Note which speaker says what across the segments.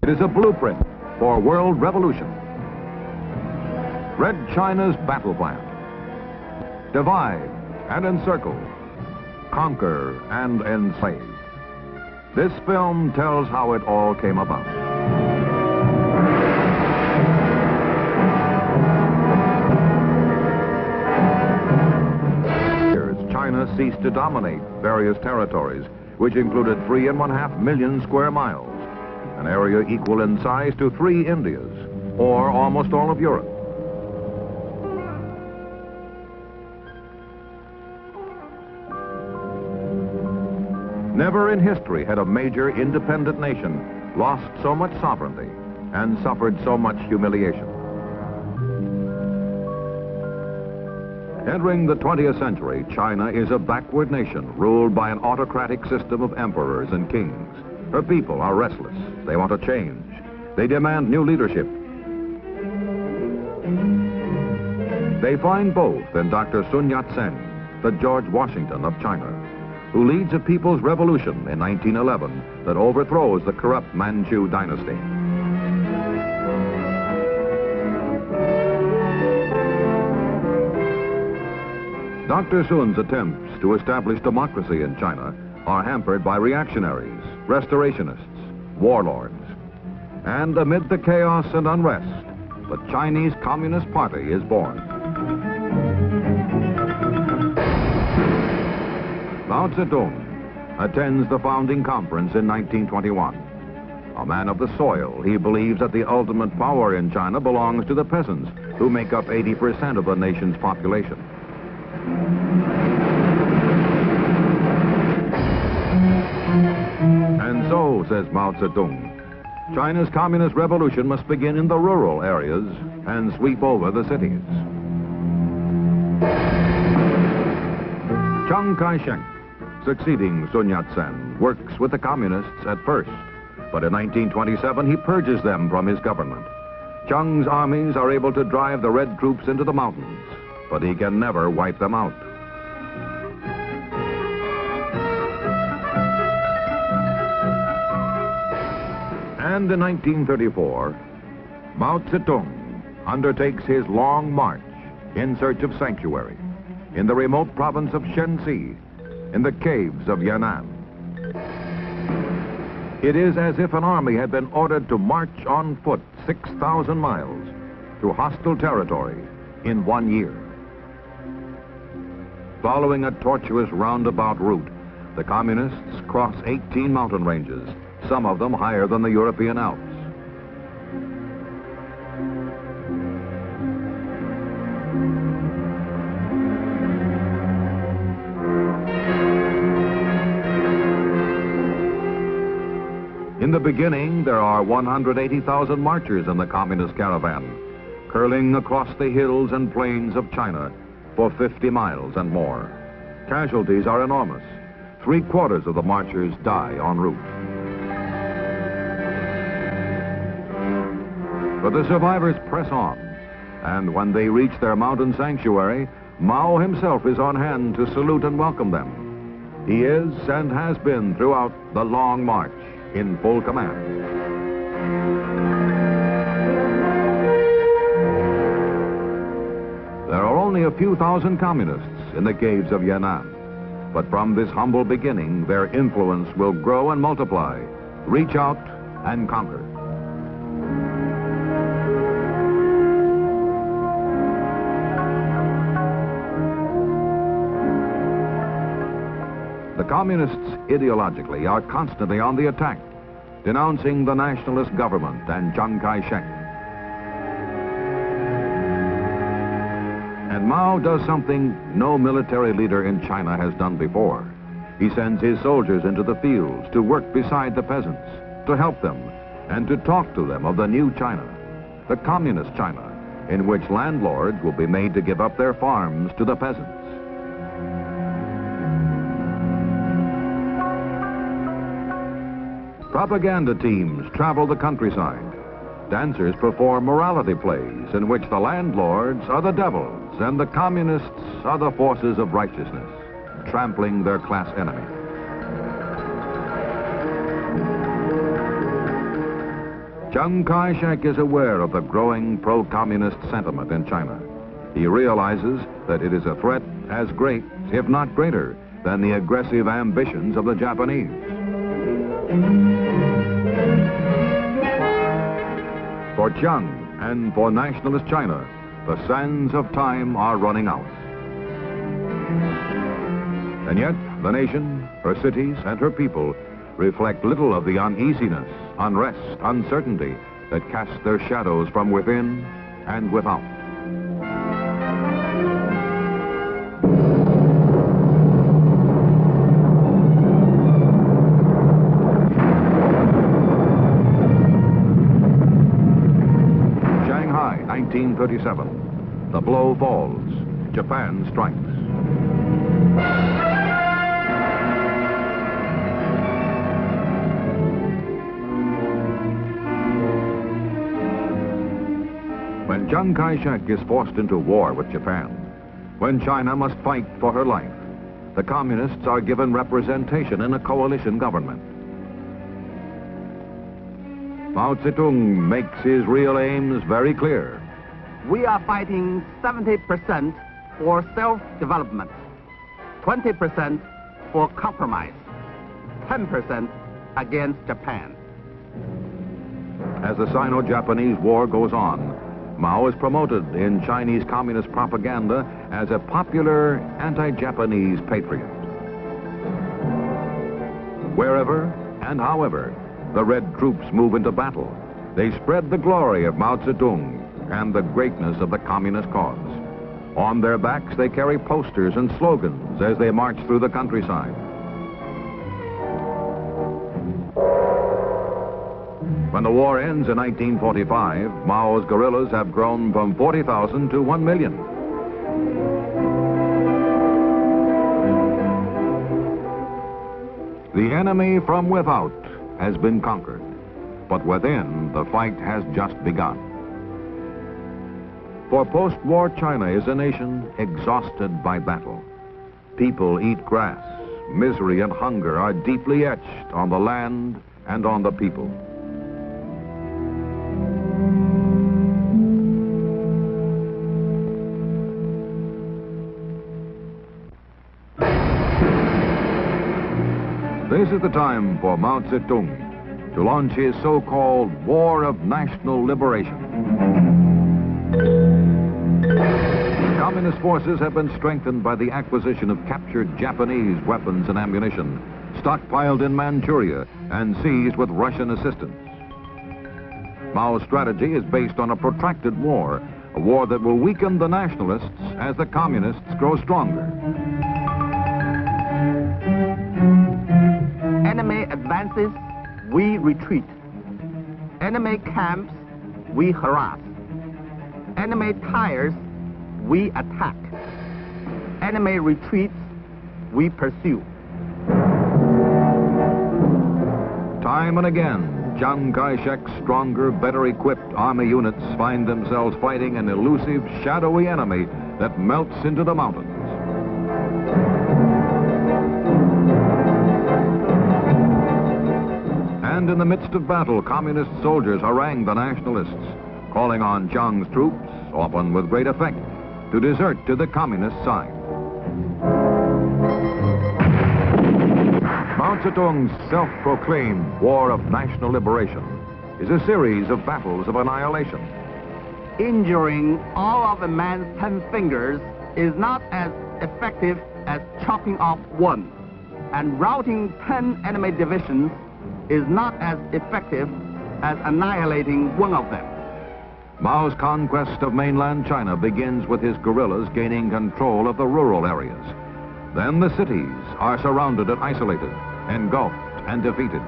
Speaker 1: It is a blueprint for world revolution. Red China's battle plan. Divide and encircle. Conquer and enslave. This film tells how it all came about. China ceased to dominate various territories, which included 3.5 million square miles, an area equal in size to 3 Indias, or almost all of Europe. Never in history had a major independent nation lost so much sovereignty and suffered so much humiliation. Entering the 20th century, China is a backward nation ruled by an autocratic system of emperors and kings. Her people are restless. They want a change. They demand new leadership. They find both in Dr. Sun Yat-sen, the George Washington of China, who leads a people's revolution in 1911 that overthrows the corrupt Manchu dynasty. Dr. Sun's attempts to establish democracy in China are hampered by reactionaries, restorationists, warlords. And amid the chaos and unrest, the Chinese Communist Party is born. Mao Zedong attends the founding conference in 1921. A man of the soil, he believes that the ultimate power in China belongs to the peasants, who make up 80% of the nation's population. And so, says Mao Zedong, China's communist revolution must begin in the rural areas and sweep over the cities. Chiang Kai-shek, succeeding Sun Yat-sen, works with the communists at first, but in 1927 he purges them from his government. Chiang's armies are able to drive the red troops into the mountains, but he can never wipe them out. And in 1934, Mao Zedong undertakes his long march in search of sanctuary in the remote province of Shenxi, in the caves of Yan'an. It is as if an army had been ordered to march on foot 6,000 miles through hostile territory in 1 year. Following a tortuous roundabout route, the communists cross 18 mountain ranges, some of them higher than the European Alps. In the beginning, there are 180,000 marchers in the communist caravan, curling across the hills and plains of China for 50 miles and more. Casualties are enormous. 3/4 of the marchers die en route. But the survivors press on, and when they reach their mountain sanctuary, Mao himself is on hand to salute and welcome them. He is and has been throughout the long march in full command. There are only a few thousand communists in the caves of Yan'an, but from this humble beginning, their influence will grow and multiply, reach out and conquer. The communists ideologically are constantly on the attack, denouncing the nationalist government and Chiang Kai-shek. And Mao does something no military leader in China has done before. He sends his soldiers into the fields to work beside the peasants, to help them, and to talk to them of the new China, the communist China, in which landlords will be made to give up their farms to the peasants. Propaganda teams travel the countryside. Dancers perform morality plays in which the landlords are the devils and the communists are the forces of righteousness, trampling their class enemy. Chiang Kai-shek is aware of the growing pro-communist sentiment in China. He realizes that it is a threat as great, if not greater, than the aggressive ambitions of the Japanese. For Chiang and for nationalist China, the sands of time are running out. And yet, the nation, her cities, and her people reflect little of the uneasiness, unrest, uncertainty that cast their shadows from within and without. Shanghai, 1937. The blow falls. Japan strikes. When Chiang Kai-shek is forced into war with Japan, when China must fight for her life, the communists are given representation in a coalition government. Mao Zedong makes his real aims very clear.
Speaker 2: We are fighting 70% for self-development, 20% for compromise, 10% against Japan.
Speaker 1: As the Sino-Japanese War goes on, Mao is promoted in Chinese communist propaganda as a popular anti-Japanese patriot. Wherever and however the Red troops move into battle, they spread the glory of Mao Zedong and the greatness of the communist cause. On their backs, they carry posters and slogans as they march through the countryside. When the war ends in 1945, Mao's guerrillas have grown from 40,000 to 1 million. The enemy from without has been conquered, but within, the fight has just begun. For post-war China is a nation exhausted by battle. People eat grass. Misery and hunger are deeply etched on the land and on the people. This is the time for Mao Zedong to launch his so-called War of National Liberation. Communist forces have been strengthened by the acquisition of captured Japanese weapons and ammunition, stockpiled in Manchuria and seized with Russian assistance. Mao's strategy is based on a protracted war, a war that will weaken the nationalists as the communists grow stronger.
Speaker 2: Enemy advances, we retreat. Enemy camps, we harass. Enemy tires, we attack. Enemy retreats, we pursue.
Speaker 1: Time and again, Chiang Kai-shek's stronger, better equipped army units find themselves fighting an elusive, shadowy enemy that melts into the mountains. And in the midst of battle, communist soldiers harangue the nationalists, calling on Chiang's troops, often with great effect, to desert to the communist side. Mao Zedong's self-proclaimed War of National Liberation is a series of battles of annihilation.
Speaker 2: Injuring all of a man's 10 fingers is not as effective as chopping off one, and routing 10 enemy divisions is not as effective as annihilating one of them.
Speaker 1: Mao's conquest of mainland China begins with his guerrillas gaining control of the rural areas. Then the cities are surrounded and isolated, engulfed and defeated.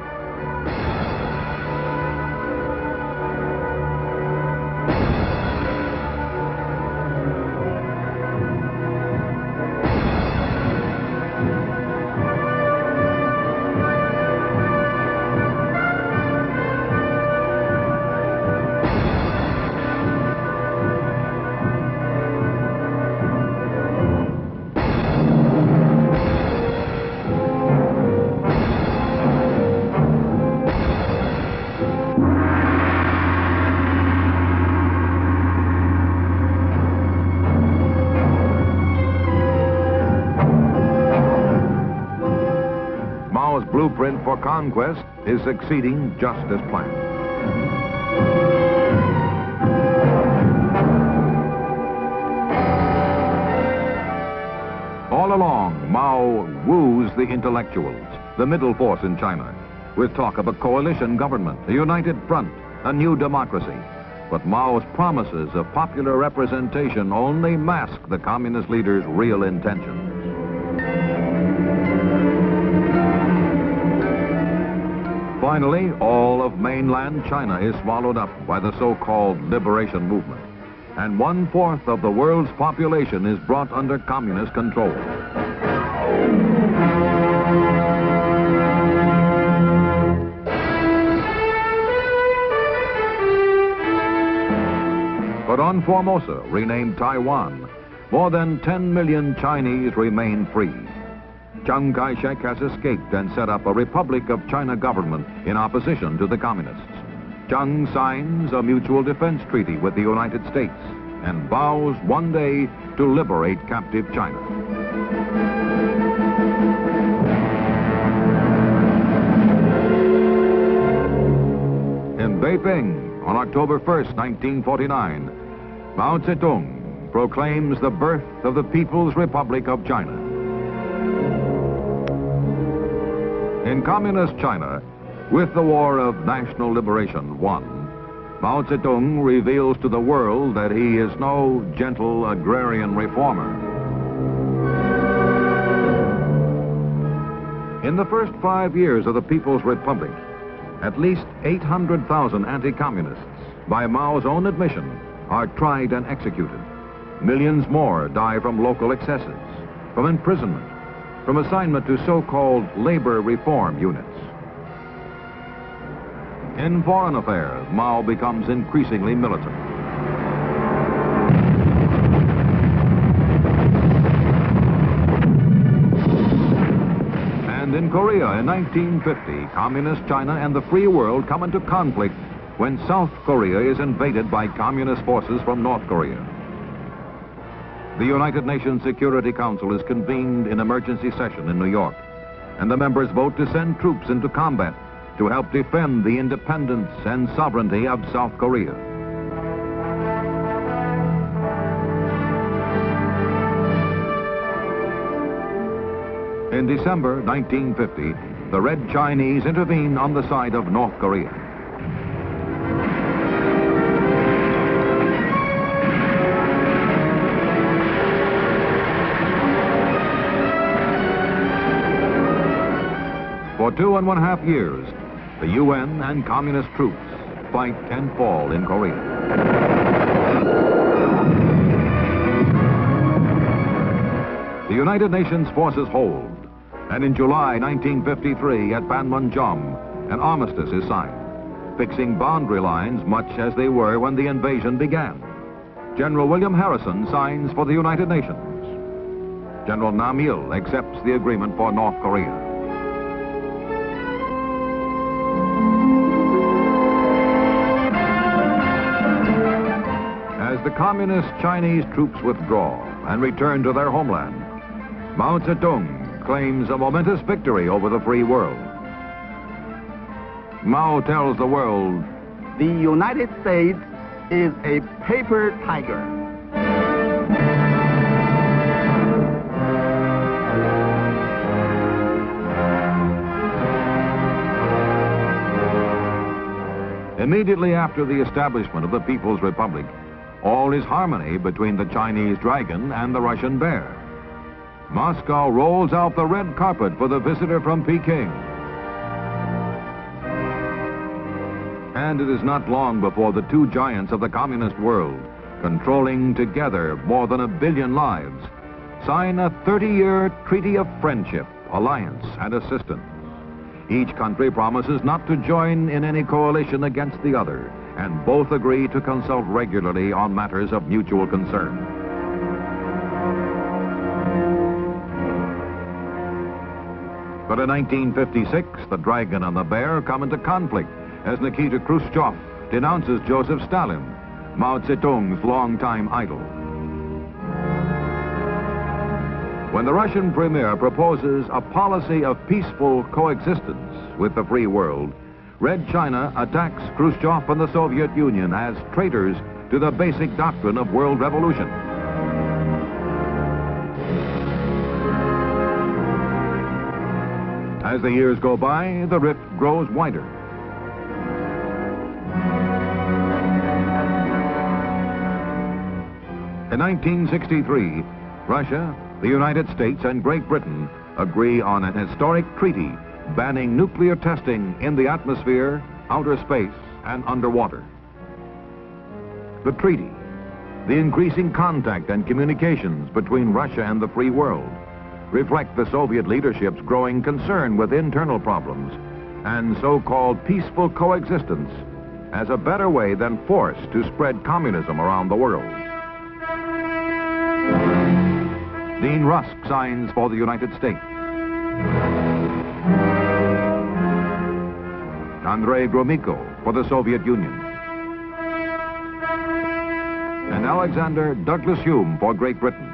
Speaker 1: blueprint for conquest is succeeding just as planned. All along, Mao woos the intellectuals, the middle force in China, with talk of a coalition government, a united front, a new democracy. But Mao's promises of popular representation only mask the communist leader's real intentions. Finally, all of mainland China is swallowed up by the so-called liberation movement, and 1/4 of the world's population is brought under communist control. But on Formosa, renamed Taiwan, more than 10 million Chinese remain free. Chiang Kai-shek has escaped and set up a Republic of China government in opposition to the communists. Chiang signs a mutual defense treaty with the United States and vows one day to liberate captive China. In Beiping, on October 1st, 1949, Mao Zedong proclaims the birth of the People's Republic of China. In communist China, with the War of National Liberation won, Mao Zedong reveals to the world that he is no gentle agrarian reformer. In the first 5 years of the People's Republic, at least 800,000 anti-communists, by Mao's own admission, are tried and executed. Millions more die from local excesses, from imprisonment, from assignment to so-called labor reform units. In foreign affairs, Mao becomes increasingly militant. And in Korea in 1950, Communist China and the free world come into conflict when South Korea is invaded by communist forces from North Korea. The United Nations Security Council is convened in emergency session in New York, and the members vote to send troops into combat to help defend the independence and sovereignty of South Korea. In December 1950, the Red Chinese intervene on the side of North Korea. For 2.5 years, the UN and communist troops fight and fall in Korea. The United Nations forces hold, and in July 1953 at Panmunjom, an armistice is signed, fixing boundary lines much as they were when the invasion began. General William Harrison signs for the United Nations. General Nam Il accepts the agreement for North Korea. As the communist Chinese troops withdraw and return to their homeland, Mao Zedong claims a momentous victory over the free world. Mao tells the world,
Speaker 2: "The United States is a paper tiger."
Speaker 1: Immediately after the establishment of the People's Republic, all is harmony between the Chinese dragon and the Russian bear. Moscow rolls out the red carpet for the visitor from Peking. And it is not long before the two giants of the communist world, controlling together more than 1 billion lives, sign a 30-year treaty of friendship, alliance, and assistance. Each country promises not to join in any coalition against the other, and both agree to consult regularly on matters of mutual concern. But in 1956, the dragon and the bear come into conflict as Nikita Khrushchev denounces Joseph Stalin, Mao Zedong's longtime idol. When the Russian premier proposes a policy of peaceful coexistence with the free world, Red China attacks Khrushchev and the Soviet Union as traitors to the basic doctrine of world revolution. As the years go by, the rift grows wider. In 1963, Russia, the United States, and Great Britain agree on an historic treaty banning nuclear testing in the atmosphere, outer space, and underwater. The treaty, the increasing contact and communications between Russia and the free world, reflect the Soviet leadership's growing concern with internal problems and so-called peaceful coexistence as a better way than force to spread communism around the world. Dean Rusk signs for the United States. Andrei Gromyko for the Soviet Union. And Alexander Douglas Hume for Great Britain.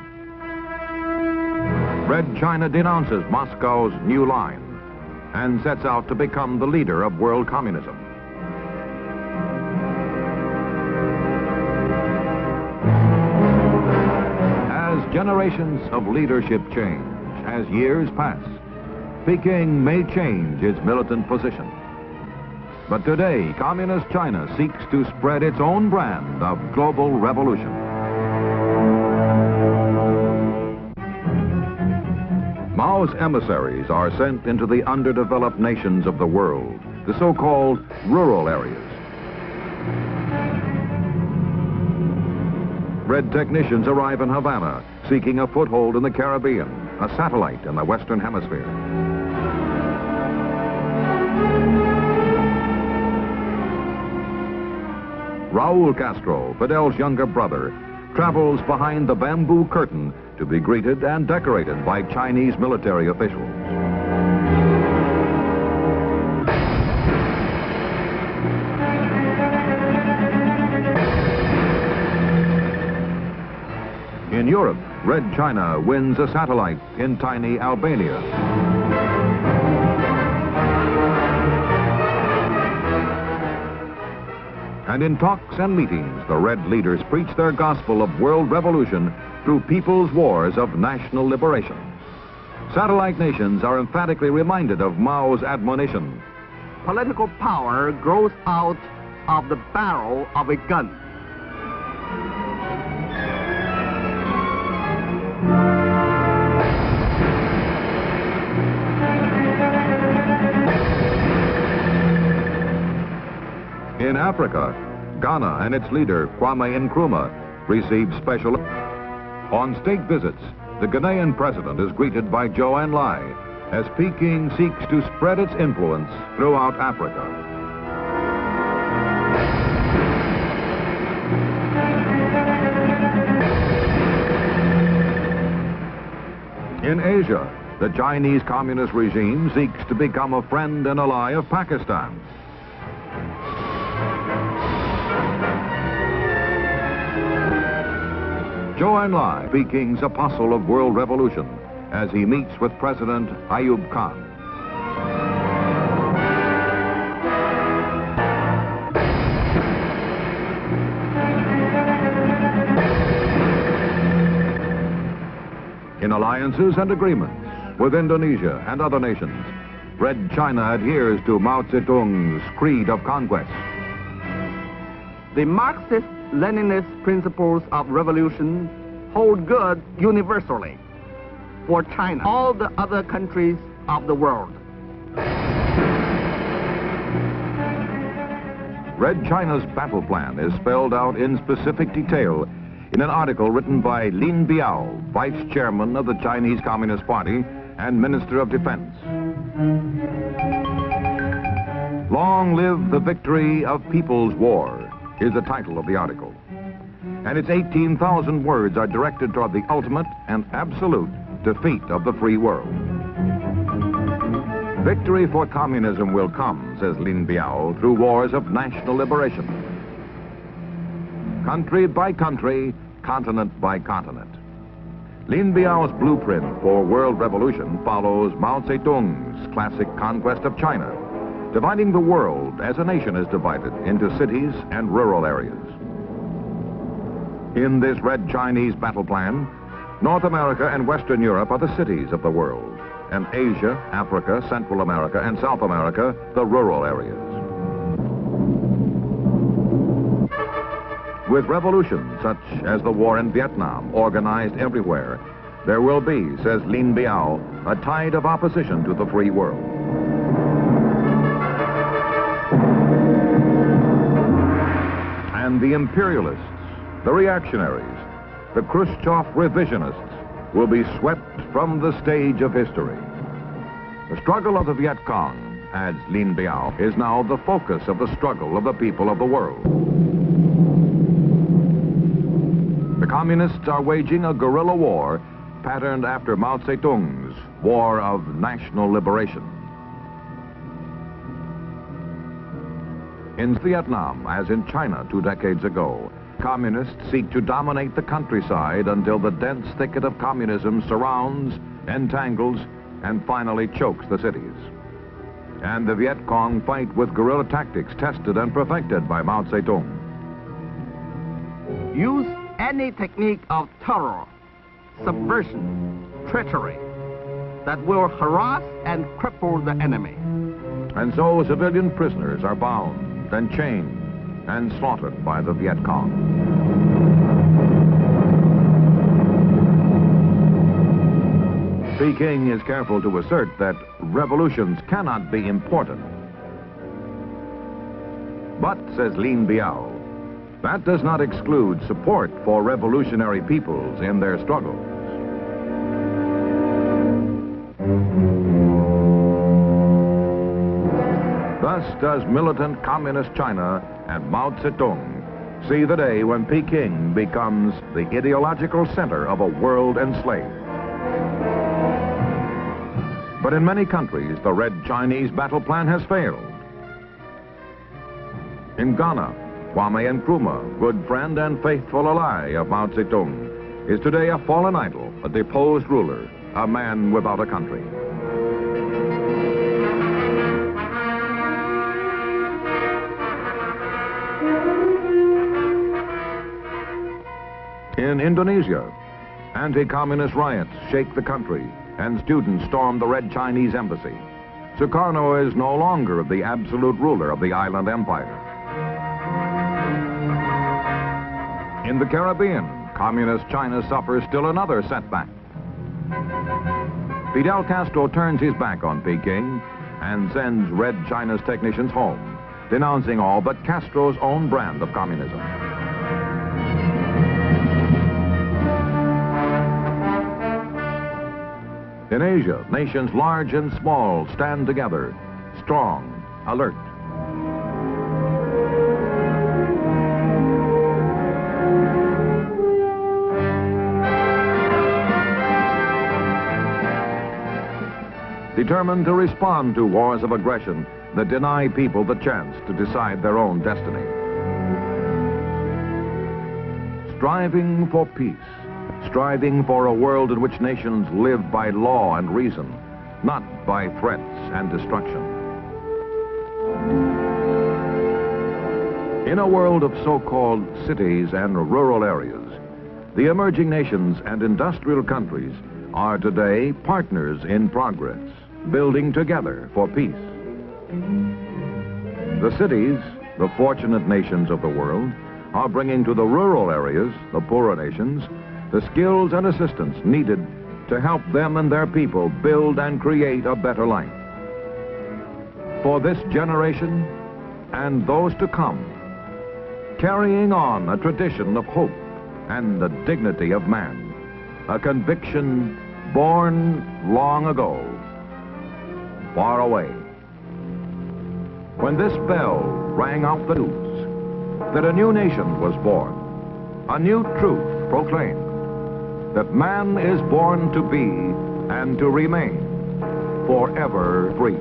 Speaker 1: Red China denounces Moscow's new line and sets out to become the leader of world communism. As generations of leadership change, as years pass, Peking may change its militant position. But today, Communist China seeks to spread its own brand of global revolution. Mao's emissaries are sent into the underdeveloped nations of the world, the so-called rural areas. Red technicians arrive in Havana, seeking a foothold in the Caribbean, a satellite in the Western Hemisphere. Raul Castro, Fidel's younger brother, travels behind the bamboo curtain to be greeted and decorated by Chinese military officials. In Europe, Red China wins a satellite in tiny Albania. And in talks and meetings, the Red leaders preach their gospel of world revolution through people's wars of national liberation. Satellite nations are emphatically reminded of Mao's admonition.
Speaker 2: Political power grows out of the barrel of a gun.
Speaker 1: In Africa, Ghana and its leader, Kwame Nkrumah, received special. On state visits, the Ghanaian president is greeted by Zhou Enlai as Peking seeks to spread its influence throughout Africa. In Asia, the Chinese Communist regime seeks to become a friend and ally of Pakistan. Zhou Enlai, Peking's apostle of world revolution, as he meets with President Ayub Khan. In alliances and agreements with Indonesia and other nations, Red China adheres to Mao Zedong's creed of conquest.
Speaker 2: The Marxist-Leninist principles of revolution hold good universally for China, all the other countries of the world.
Speaker 1: Red China's battle plan is spelled out in specific detail in an article written by Lin Biao, Vice Chairman of the Chinese Communist Party and Minister of Defense. Long live the victory of People's War is the title of the article. And its 18,000 words are directed toward the ultimate and absolute defeat of the free world. Victory for communism will come, says Lin Biao, through wars of national liberation. Country by country, continent by continent. Lin Biao's blueprint for world revolution follows Mao Zedong's classic conquest of China, dividing the world as a nation is divided into cities and rural areas. In this Red Chinese battle plan, North America and Western Europe are the cities of the world, and Asia, Africa, Central America, and South America, the rural areas. With revolutions such as the war in Vietnam organized everywhere, there will be, says Lin Biao, a tide of opposition to the free world. And the imperialists, the reactionaries, the Khrushchev revisionists will be swept from the stage of history. The struggle of the Viet Cong, adds Lin Biao, is now the focus of the struggle of the people of the world. The communists are waging a guerrilla war patterned after Mao Zedong's War of National Liberation. In Vietnam, as in China 2 decades ago, communists seek to dominate the countryside until the dense thicket of communism surrounds, entangles, and finally chokes the cities. And the Viet Cong fight with guerrilla tactics tested and perfected by Mao Zedong.
Speaker 2: Use any technique of terror, subversion, treachery that will harass and cripple the enemy.
Speaker 1: And so civilian prisoners are bound and chained and slaughtered by the Viet Cong. Peking is careful to assert that revolutions cannot be important. But, says Lin Biao, that does not exclude support for revolutionary peoples in their struggles. Thus does militant communist China and Mao Zedong see the day when Peking becomes the ideological center of a world enslaved. But in many countries, the Red Chinese battle plan has failed. In Ghana, Kwame Nkrumah, good friend and faithful ally of Mao Zedong, is today a fallen idol, a deposed ruler, a man without a country. In Indonesia, anti-communist riots shake the country, and students storm the Red Chinese embassy. Sukarno is no longer the absolute ruler of the island empire. In the Caribbean, communist China suffers still another setback. Fidel Castro turns his back on Peking and sends Red China's technicians home, denouncing all but Castro's own brand of communism. In Asia, nations large and small stand together, strong, alert. Determined to respond to wars of aggression that deny people the chance to decide their own destiny. Striving for peace. Striving for a world in which nations live by law and reason, not by threats and destruction. In a world of so-called cities and rural areas, the emerging nations and industrial countries are today partners in progress, building together for peace. The cities, the fortunate nations of the world, are bringing to the rural areas, the poorer nations, the skills and assistance needed to help them and their people build and create a better life. For this generation and those to come, carrying on a tradition of hope and the dignity of man, a conviction born long ago, far away. When this bell rang out the news that a new nation was born, a new truth proclaimed, that man is born to be and to remain forever free.